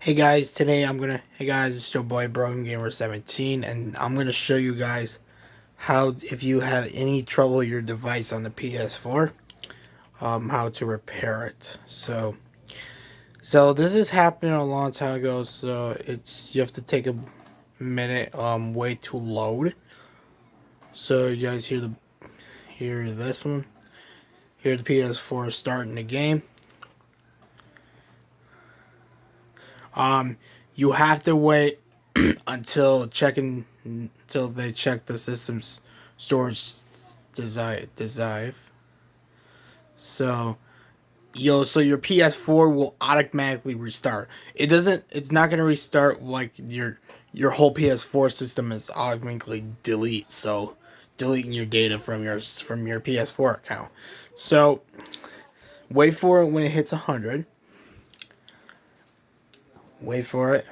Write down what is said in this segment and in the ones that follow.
Hey guys, hey guys, it's your boy Broken Gamer 17, and I'm gonna show you guys how, if you have any trouble with your device on the PS4, how to repair it. So this is happening a long time ago. So you have to take a minute, wait to load. So you guys hear this one, hear the PS4 starting the game. You have to wait until they check the system's storage desire. So so your PS4 will automatically restart. It's not gonna restart like your whole PS4 system is automatically delete. So deleting your data from your PS4 account. So wait for it when it hits 100. Wait for it.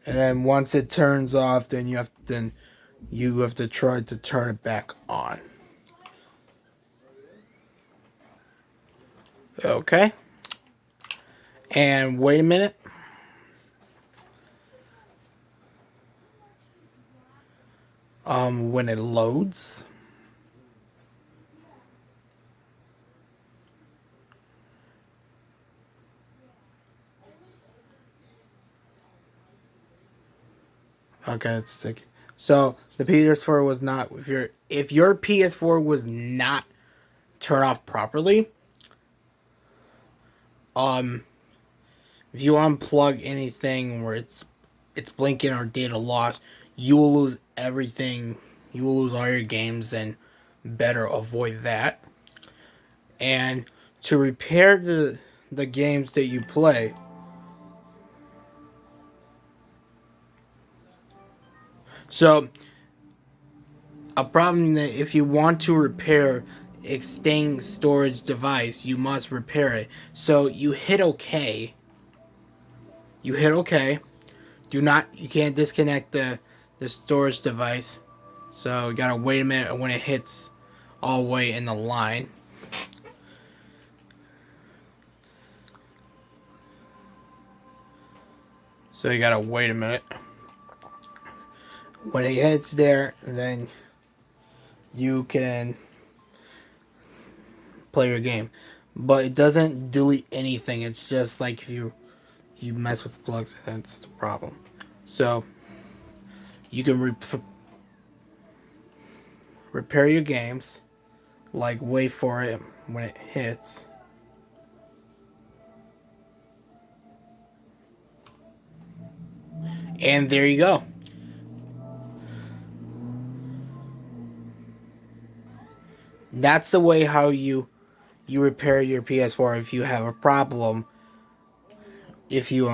And then once it turns off, then you have to try to turn it back on. Okay. And wait a minute. When it loads. Okay, it's sticky. So the PS4 was not, if your PS4 was not turned off properly, if you unplug anything where it's blinking or data loss, you will lose everything. You will lose all your games, and better avoid that. And to repair the games that you play, so a problem that if you want to repair extend storage device, you must repair it. So you hit OK. You hit OK. You can't disconnect the storage device. So you gotta wait a minute when it hits all the way in the line. So you gotta wait a minute. When it hits there, then you can play your game. But it doesn't delete anything. It's just like if you mess with plugs, that's the problem. So you can repair your games, like wait for it when it hits. And there you go. That's the way how you repair your PS4 if you have a problem. If you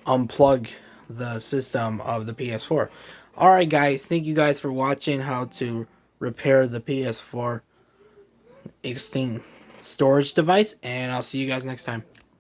unplug the system of the PS4. Alright guys, thank you guys for watching how to repair the PS4 extend storage device, and I'll see you guys next time.